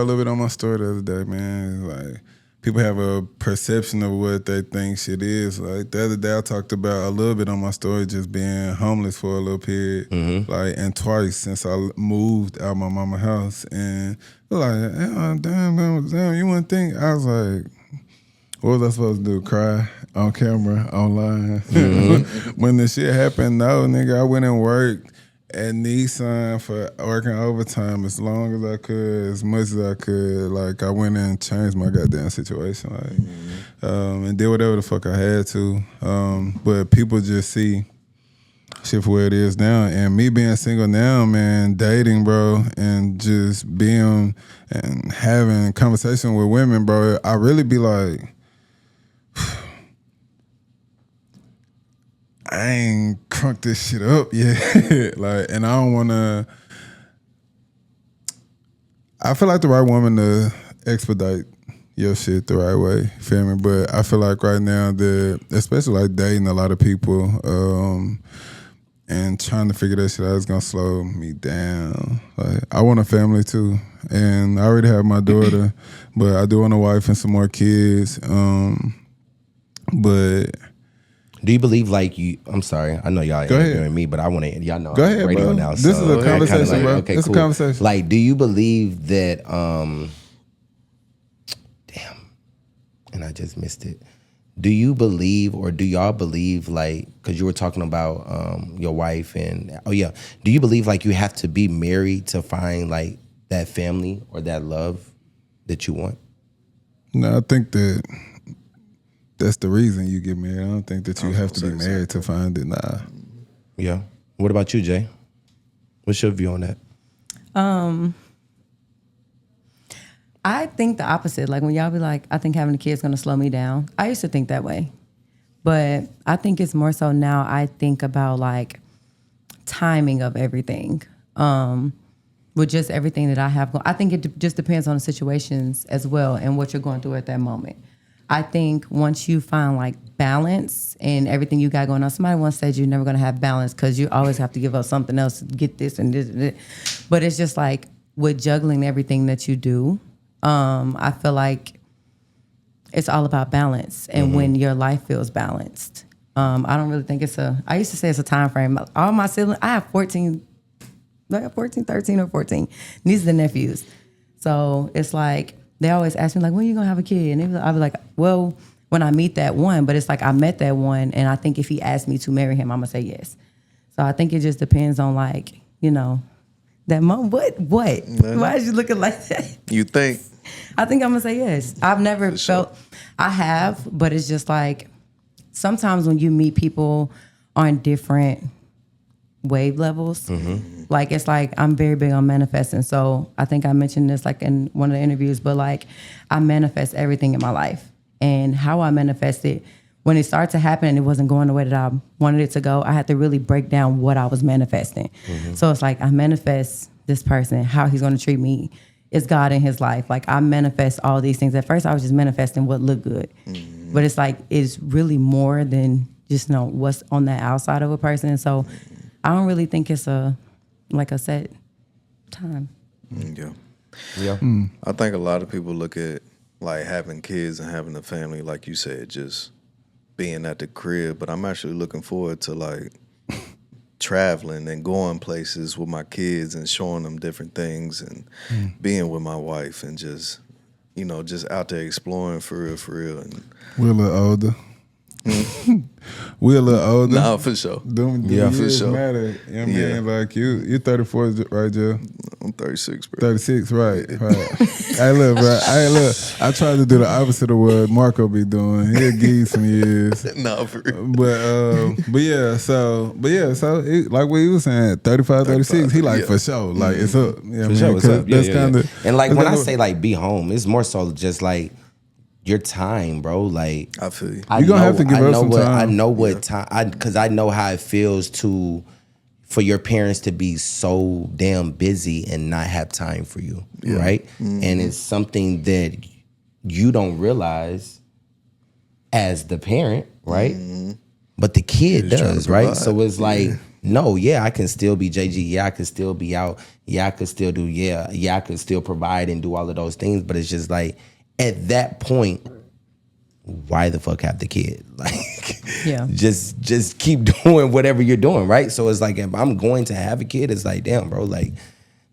little bit on my story the other day, man. Like, people have a perception of what they think shit is. Like, the other day I talked about a little bit on my story just being homeless for a little period. Like, and twice since I moved out of my mama's house. And like, damn, you wouldn't think. I was like, what was I supposed to do? Cry on camera, online? When the shit happened, no, nigga, I went and worked at Nissan for working overtime as long as I could, as much as I could. Like, I went in and changed my goddamn situation, like, and did whatever the fuck I had to. But people just see shit for where it is now. And me being single now, man, dating, bro, and just being and having conversation with women, bro, I really be like, I ain't crunk this shit up yet. Like, and I don't wanna. I feel like the right woman to expedite your shit the right way. Feel me? But I feel like right now that, especially like dating a lot of people, and trying to figure that shit out is gonna slow me down. Like I want a family too, and I already have my daughter, but I do want a wife and some more kids. But do you believe like you? I'm sorry, I know y'all Go ahead. interviewing me, but I want to. Y'all know Go I'm ahead, on radio bro. now. This so is a I kinda conversation, like, bro. Okay, It's a cool. conversation. Like, do you believe that? Damn, and I just missed it. Do you believe, or do y'all believe, like, because you were talking about your wife and do you believe like you have to be married to find like that family or that love that you want? no, I think that that's the reason you get married. I don't think that you have to be married to find it. Nah. Yeah. What about you, Jay? What's your view on that? I think the opposite. Like when y'all be like, I think having a kid is going to slow me down. I used to think that way. But I think it's more so now I think about like timing of everything. With just everything that I have going. I think it just depends on the situations as well and what you're going through at that moment. I think once you find like balance and everything you got going on, somebody once said you're never going to have balance because you always have to give up something else to get this and this and this. But it's just like with juggling everything that you do, I feel like it's all about balance and when your life feels balanced. I don't really think I used to say it's a time frame. All my siblings, I have 13 or 14 nieces and nephews. So it's like, they always ask me like, when are you gonna have a kid? And I'll be like, well, when I meet that one, but it's like I met that one and I think if he asked me to marry him, I'm gonna say yes. So I think it just depends on like, that moment. What? Why is you looking like that? You think? I think I'm gonna say yes. I've never felt, I have, but it's just like, sometimes when you meet people on different wave levels, like it's like I'm very big on manifesting. So I think I mentioned this like in one of the interviews, but like I manifest everything in my life. And how I manifested, when it started to happen and it wasn't going the way that I wanted it to go, I had to really break down what I was manifesting. So it's like I manifest this person, how he's gonna treat me. It's God in his life. Like I manifest all these things. At first I was just manifesting what looked good. But it's like it's really more than just what's on the outside of a person. So I don't really think it's a set time. Yeah. I think a lot of people look at like having kids and having a family, like you said, just being at the crib. But I'm actually looking forward to like traveling and going places with my kids and showing them different things and being with my wife and just out there exploring for real. And We're a little older. We're a little older. nah, for sure. Them Yeah, for years sure. matter. You know what I mean? Like you're 34, right, Joe? I'm 36, bro. 36, right. Hey, look, bro. I tried to do the opposite of what Marco be doing. He'll give you some years. Nah, for real. So like what he was saying, 35, 36, he like for sure. Like it's up. You know For what sure, I mean? it's up. That's Yeah. kind of. And like when I say like be home, it's more so just like your time, bro. Like I feel you. You gonna have to give up some time. I know what time, because I know how it feels for your parents to be so damn busy and not have time for you, right? And it's something that you don't realize as the parent, right? But the kid does, right? So it's like, no, I can still be JG. Yeah, I can still be out. Yeah, I could still do. I could still provide and do all of those things. But it's just like, at that point, why the fuck have the kid? Like, just keep doing whatever you're doing, right? So it's like, if I'm going to have a kid, it's like, damn, bro, like,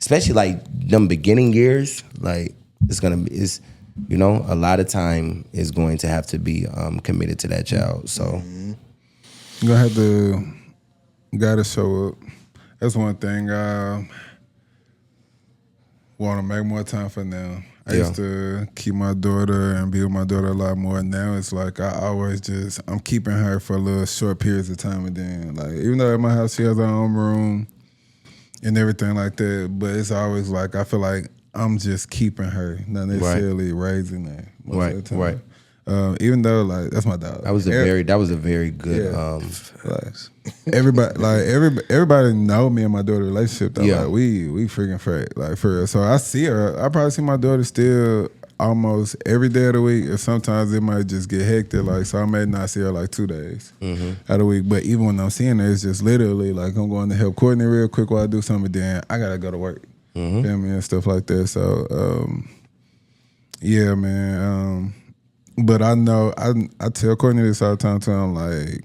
especially like them beginning years, like a lot of time is going to have to be committed to that child. So You're gonna have gotta show up. That's one thing I want to make more time for now. I used to keep my daughter and be with my daughter a lot more. Now it's like I'm keeping her for little short periods of time, and then like even though at my house she has her own room and everything like that, but it's always like I feel like I'm just keeping her, not necessarily raising her. Most of the time. Right. Even though like that's my dog. that was a very good. Everybody know me and my daughter relationship though. Yeah. Like we freaking fake, like for real. So I see her. I probably see my daughter still almost every day of the week, and sometimes it might just get hectic. Like, so I may not see her like 2 days out of the week. But even when I'm seeing her, it's just literally like I'm going to help Courtney real quick while I do something. Then I gotta go to work, feel me, and stuff like that. So yeah, man. But I know I tell Courtney this all the time too. I'm like,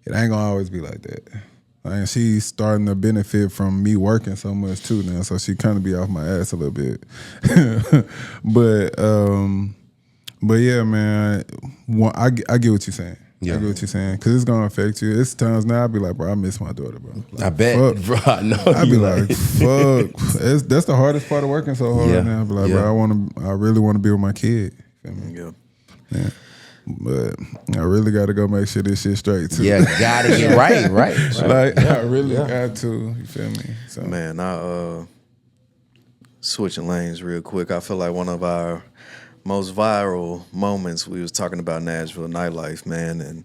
it ain't gonna always be like that. And she's starting to benefit from me working so much too now, so she kind of be off my ass a little bit. but yeah, man, I get what you're saying. Yeah. I get what you're saying, because it's gonna affect you. It's times now I be like, bro, I miss my daughter, bro. Like, I bet, fuck. bro. I know. I be like, fuck. That's the hardest part of working so hard now. I be like, bro, I really want to be with my kid. Feel me? Yeah. But I really got to go make sure this shit straight too. Yeah, got to get right. Like, I really got to. You feel me? So. Man, switching lanes real quick. I feel like one of our most viral moments, we was talking about Nashville nightlife, man, and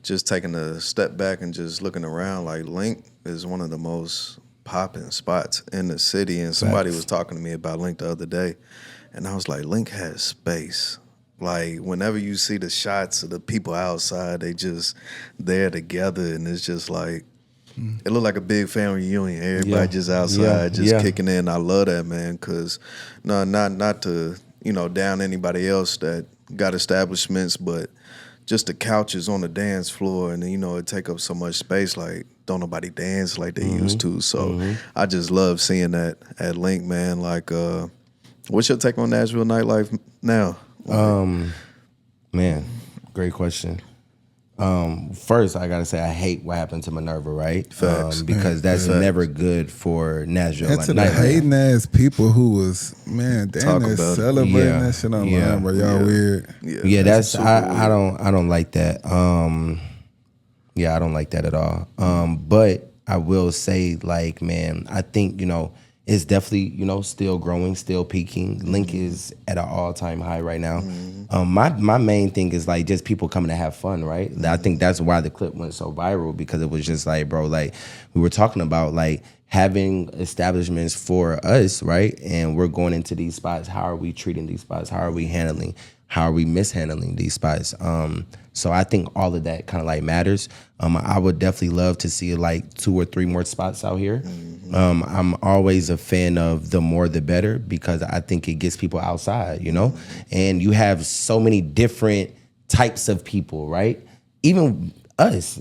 just taking a step back and just looking around. Like, Link is one of the most popping spots in the city, and somebody was talking to me about Link the other day, and I was like, Link has space. Like, whenever you see the shots of the people outside, they just there together, and it's just like, it looked like a big family reunion. Everybody just outside, kicking in. I love that, man, because not to, down anybody else that got establishments, but just the couches on the dance floor, and it take up so much space. Like, don't nobody dance like they used to. So I just love seeing that at Link, man. Like, what's your take on Nashville nightlife now? Man, great question. First, I gotta say I hate what happened to Minerva, right? Facts. Because that's never good for Nashville. And to the hating ass people who was, man, damn, they're celebrating that shit online, bro. Y'all weird. Yeah, that's I don't like that. Yeah, I don't like that at all. But I will say, like, man, I think, it's definitely, still growing, still peaking. Link is at an all-time high right now. My main thing is, like, just people coming to have fun, right? I think that's why the clip went so viral, because it was just like, bro, like, we were talking about, like, having establishments for us, right? And we're going into these spots. How are we treating these spots? How are we handling? How are we mishandling these spots? So I think all of that kind of like matters. I would definitely love to see like 2 or 3 more spots out here. I'm always a fan of the more the better, because I think it gets people outside, and you have so many different types of people, right? Even us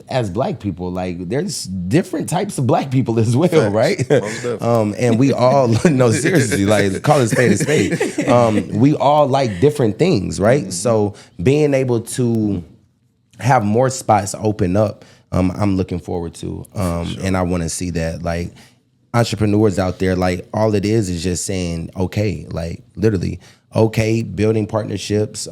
as black people, like, there's different types of black people as well, right? And we all, no, seriously, like, call it spade a spade. We all like different things, right? So being able to have more spots open up, I'm looking forward to. And I want to see that, like, entrepreneurs out there, like, all it is just saying, okay, like, literally, okay, building partnerships,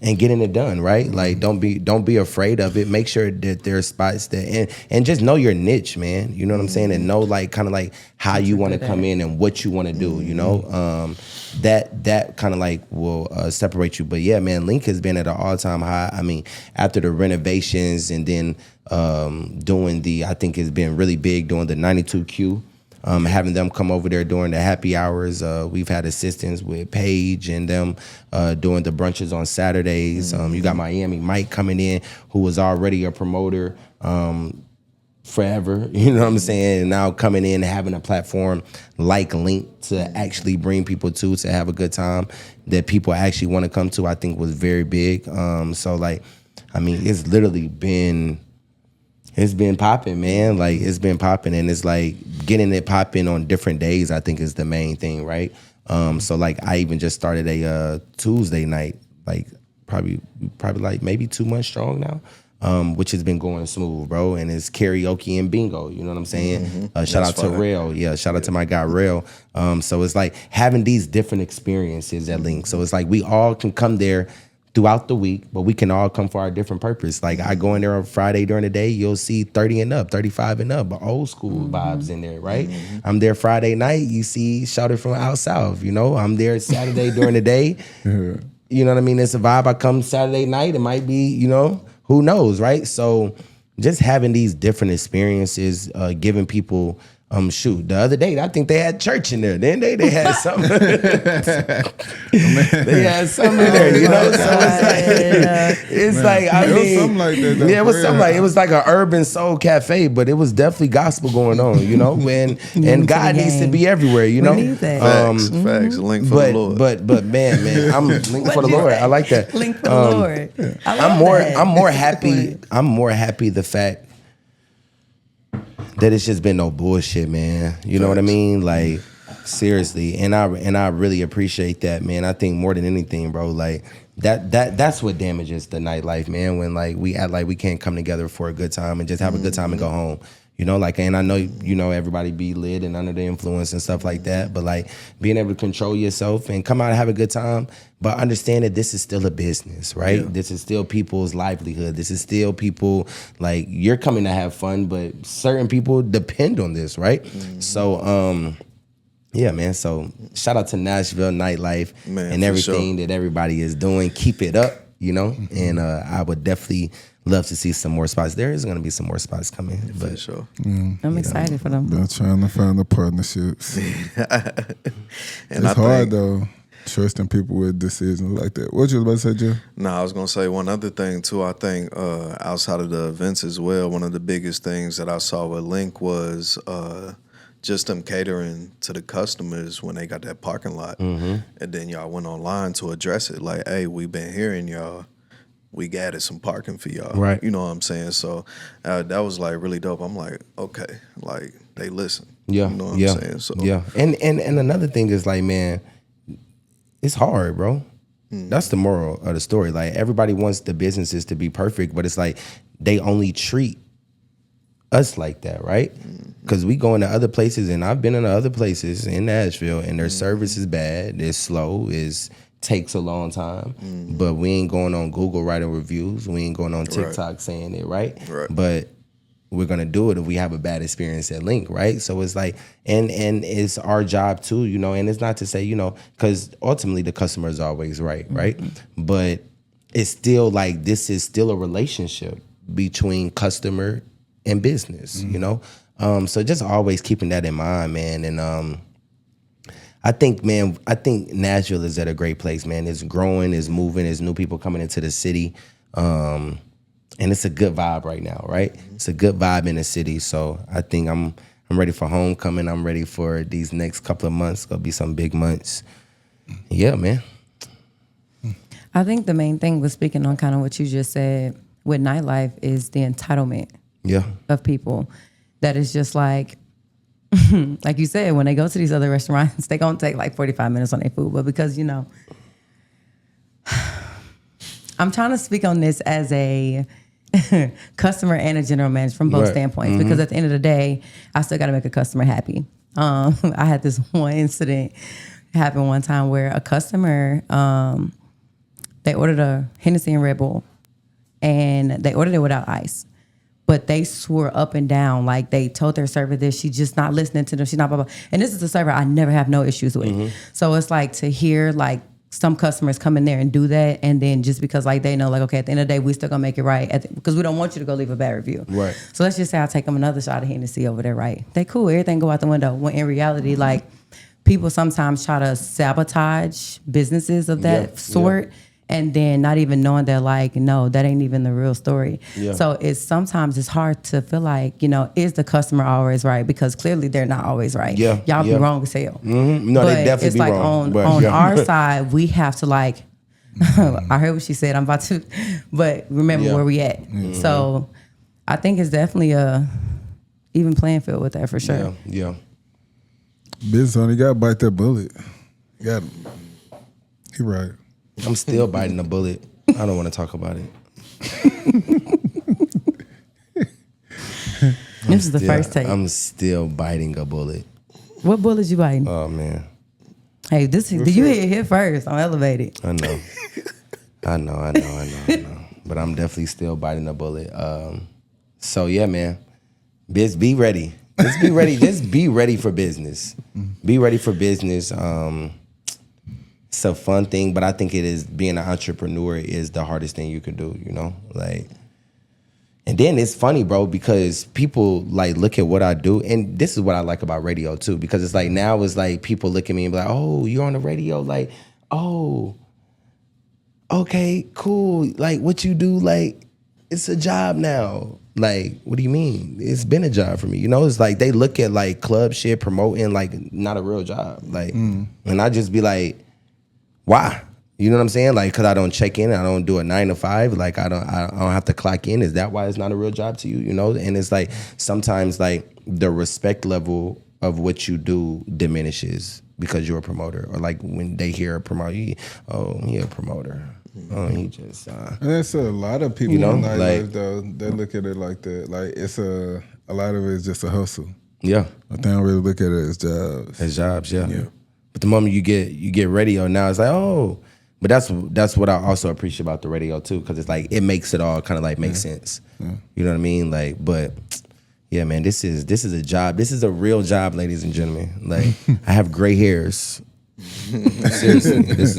and getting it done, right? Like, don't be afraid of it. Make sure that there are spots that, and just know your niche, man. You know what I'm saying? And know, like, kind of like how you want to come in and what you want to do, that kind of like will separate you. But yeah, man, Link has been at an all-time high. I mean, after the renovations and then doing I think it's been really big doing the 92Q. Having them come over there during the happy hours. We've had assistance with Paige and them doing the brunches on Saturdays. You got Miami Mike coming in, who was already a promoter forever, you know what I'm saying? And now coming in and having a platform like Link to actually bring people to have a good time that people actually want to come to, I think was very big. So, like, I mean, it's literally been... It's been popping, man. Like, it's been popping, and it's like getting it popping on different days, I think, is the main thing, right? So, like, I even just started a Tuesday night, like, probably like maybe 2 months strong now, which has been going smooth, bro. And it's karaoke and bingo, you know what I'm saying? Shout out to Rail. Yeah, shout out to my guy, Rail. So it's like having these different experiences at Link. So it's like we all can come there throughout the week, but we can all come for our different purpose. Like, I go in there on Friday during the day, you'll see 30 and up, 35 and up, but old school vibes in there, right? I'm there Friday night, you see Shouted from out south, I'm there Saturday during the day. You know what I mean? It's a vibe. I come Saturday night, it might be, who knows, right? So just having these different experiences, giving people Shoot, the other day I think they had church in there. Then they had something. They had something in there, you know. So it's like I It was mean, something like that, though, yeah, it was for something real. like it was like an urban soul cafe, but it was definitely gospel going on, you know. And God needs to be everywhere, you know. We need that. Facts. Link for the Lord. But man, I'm link for the Lord. I like that. Link for the Lord. I'm more happy. I'm more happy the fact that it's just been no bullshit, man. You know what I mean? Like seriously, and I really appreciate that, man. I think more than anything, bro, like that's what damages the nightlife, man. When like we act like we can't come together for a good time and just have a good time and go home. You know, like, and I know, you know, everybody be lit and under the influence and stuff like that, but like being able to control yourself and come out and have a good time, but understand that this is still a business, right? Yeah. This is still people's livelihood. This is still people, like, you're coming to have fun, but certain people depend on this, right? Mm-hmm. So, yeah, man. So shout out to Nashville nightlife, man, and everything that everybody is doing. Keep it up, you know, and I would definitely love to see some more spots. There is going to be some more spots coming, but for sure. I'm excited for them. They're trying to find the partnerships. It's hard though, trusting people with decisions like that. What you was about to say, Jeff? No, I was going to say one other thing too. I think outside of the events as well, one of the biggest things that I saw with Link was just them catering to the customers when they got that parking lot. Mm-hmm. And then y'all went online to address it. Like, hey, we've been hearing y'all. We added some parking for y'all. Right. You know what I'm saying? So that was like really dope. I'm like, okay, like they listen. Yeah. You know what I'm saying? So yeah. And another thing is like, man, it's hard, bro. Mm-hmm. That's the moral of the story. Like everybody wants the businesses to be perfect, but it's like they only treat us like that, right? Because we go into other places, and I've been in other places in Nashville, and their service is bad, it's slow, takes a long time, but we ain't going on Google writing reviews, we ain't going on TikTok saying it, right? But we're gonna do it if we have a bad experience at Link, right? So it's like, and it's our job too, you know, and it's not to say, you know, because ultimately the customer is always right? But it's still like, this is still a relationship between customer and business, you know? So just always keeping that in mind, man. And I think Nashville is at a great place, man. It's growing, it's moving, there's new people coming into the city. And it's a good vibe right now, right? It's a good vibe in the city. So I think I'm ready for homecoming. I'm ready for these next couple of months. Gonna be some big months. Yeah, man. I think the main thing was speaking on kind of what you just said with nightlife is the entitlement of people. That is just like you said, when they go to these other restaurants, they gonna take like 45 minutes on their food. But because, you know, I'm trying to speak on this as a customer and a general manager from both standpoints, because at the end of the day, I still got to make a customer happy. I had this one incident happen one time where a customer, they ordered a Hennessy and Red Bull, and they ordered it without ice. But they swore up and down, like they told their server this, she's just not listening to them, she's not blah, blah. And this is a server I never have no issues with. So it's like to hear like some customers come in there and do that, and then just because like they know like, okay, at the end of the day, we still gonna make it right, because we don't want you to go leave a bad review. Right. So let's just say I'll take them another shot of Hennessy over there, right? They cool, everything go out the window. When in reality, like people sometimes try to sabotage businesses of that sort. And then not even knowing that, like, no, that ain't even the real story. So sometimes it's hard to feel like, you know, is the customer always right? Because clearly they're not always right. Y'all be wrong as hell. No, but they definitely it's be like wrong. on our side, we have to like, I heard what she said, I'm about to, but remember where we at. So I think it's definitely a even playing field with that for sure. Yeah. Business owner, you gotta bite that bullet. You got, he right. I'm still biting a bullet. I don't want to talk about it. This is the first take. I'm still biting a bullet. What bullet you biting? Oh, man. Hey, you hit here first. I'm elevated. I know. I know. But I'm definitely still biting a bullet. So, yeah, man. Be ready. Just be ready. Just be ready for business. Be ready for business. It's a fun thing, but I think it is, being an entrepreneur is the hardest thing you can do, you know? Like, And then it's funny, bro, because people like look at what I do, and this is what I like about radio too, because it's like now it's like people look at me and be like, "Oh, you're on the radio," like, "Oh, okay, cool." Like, what you do, like, it's a job now. Like, what do you mean? It's been a job for me. You know, it's like they look at like club shit, promoting like not a real job. Like, and I just be like, why? You know what I'm saying? Like, cause I don't check in, I don't do a 9 to 5. Like, I don't have to clock in. Is that why it's not a real job to you? You know? And it's like sometimes like the respect level of what you do diminishes because you're a promoter, or like when they hear a promoter, oh, he a promoter. Oh, he just. That's a lot of people, you know, in nightlife, like, though. They look at it like that. Like it's a lot of it is just a hustle. Yeah, I think I don't really look at it as jobs. as jobs, yeah. But the moment you get radio now, it's like, oh. But that's what I also appreciate about the radio too, because it's like it makes it all kind of like make sense. Yeah. You know what I mean? Like, but yeah, man, this is a job. This is a real job, ladies and gentlemen. Like, I have gray hairs. Seriously, this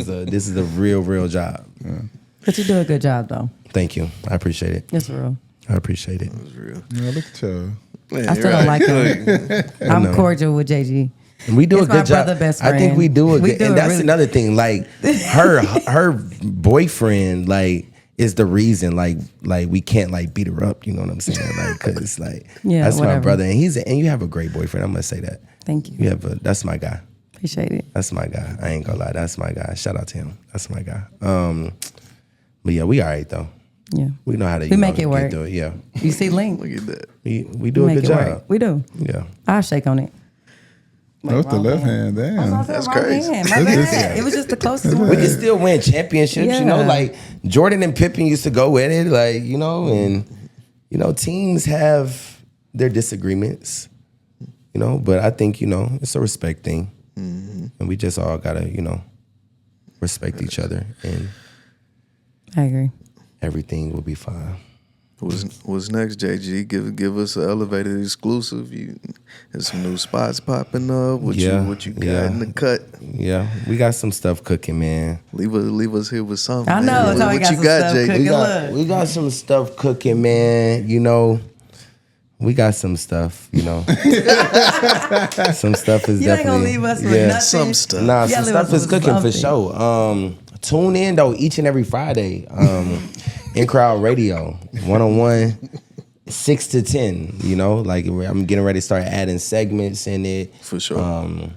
is a real job. Yeah. But you do a good job, though. Thank you. I appreciate it. It's real. I appreciate it. It was real. Yeah, look at y'all. Man, I still don't like him. I'm cordial with JG. And we do It's a good my job. brother best I think we do a We good, do and a that's really- another thing. Like her boyfriend, like, is the reason like we can't like beat her up. You know what I'm saying? Like, cause like Yeah, that's whatever. my brother, and you have a great boyfriend. I'm gonna say that. Thank you. You have that's my guy. Appreciate it. That's my guy. I ain't gonna lie. That's my guy. Shout out to him. That's my guy. But yeah, we all right though. Yeah. We know how to. We make it work. Get through it. Yeah. You see Link? Look at that. We do a Make good it job. work. We do. Yeah. I'll shake on it. That's the left hand. Damn. That's crazy. My bad. It was just the closest one. We can still win championships, you know, Yeah. like Jordan and Pippen used to go at it, like, you know, and, you know, teams have their disagreements, you know, but I think, you know, it's a respect thing. And we just all gotta, you know, respect each other, and I agree. everything will be fine. What's next, JG? Give us an elevated exclusive. There's some new spots popping up. What you got in the cut? Yeah, we got some stuff cooking, man. Leave us here with something. I know. Man. That's how we What got you some got, stuff JG? cooking. We got some stuff cooking, man. You know, we got some stuff, you know. Some stuff is You ain't definitely. gonna leave us with nothing. Some stuff. Nah, Yeah, some leave stuff us is with cooking for something. sure. Tune in though each and every Friday. In Crowd Radio, 101, 6 to 10. You know, like I'm getting ready to start adding segments in it. For sure.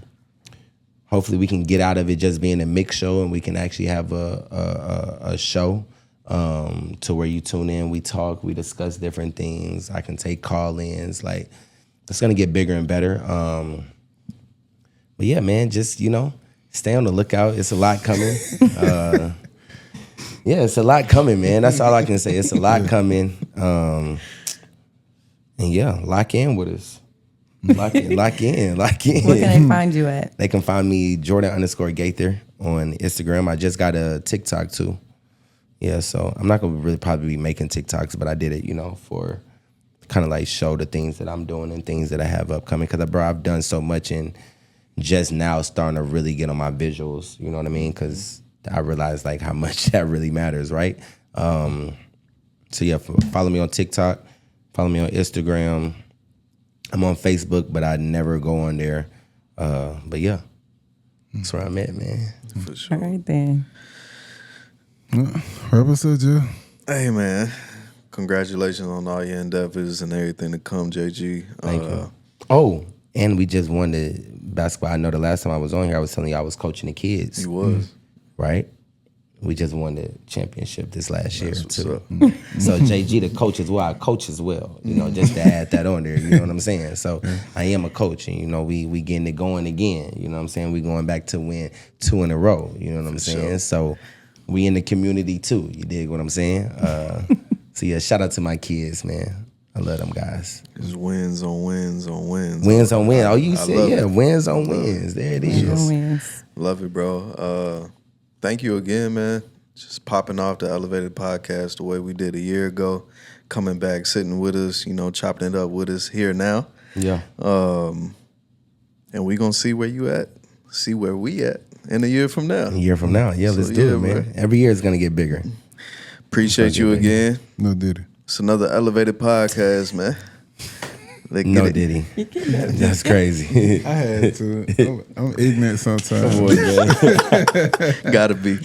Hopefully we can get out of it just being a mix show, and we can actually have a show to where you tune in, we talk, we discuss different things. I can take call-ins. Like, it's gonna get bigger and better. But yeah, man, just, you know, stay on the lookout. It's a lot coming. Yeah, it's a lot coming, man. That's all I can say. It's a lot coming. And yeah, lock in with us. Lock in. Where can they find you at? They can find me Jordan_Gaither on Instagram. I just got a TikTok too. Yeah, so I'm not gonna really probably be making TikToks, but I did it, you know, for kind of like show the things that I'm doing and things that I have upcoming. Cause I've done so much and just now starting to really get on my visuals. You know what I mean? Cause I realized like how much that really matters, right? So yeah, follow me on TikTok, follow me on Instagram. I'm on Facebook, but I never go on there. But yeah, that's where I'm at, man. For sure. All right then. Wrap us up, Joe. Hey, man. Congratulations on all your endeavors and everything to come, JG. Thank you. Oh, and we just won the basketball. I know the last time I was on here, I was telling you I was coaching the kids. You was. Right? We just won the championship this last year, what's too. up. So JG, the coach as well, I coach as well, you know, just to add that on there, you know what I'm saying? So I am a coach, and, you know, we getting it going again, you know what I'm saying? We going back to win 2 in a row, you know what I'm saying? sure. So we in the community, too, you dig what I'm saying? So yeah, shout out to my kids, man. I love them guys. It's wins on wins on wins. Wins on wins. Oh, you I said, love yeah, it. wins on wins. There it is. Wins. Love it, bro. Thank you again, man. Just popping off the Elevated Podcast the way we did a year ago. Coming back, sitting with us, you know, chopping it up with us here now. Yeah. And we going to see where you at, see where we at in a year from now. A year from now. Yeah, So, let's do yeah, it, man. bro. Every year it's going to get bigger. Appreciate you again. No, did it. It's another elevated podcast, man. No Diddy. That's crazy. I had to. I'm ignorant sometimes. Come on, man. Gotta be.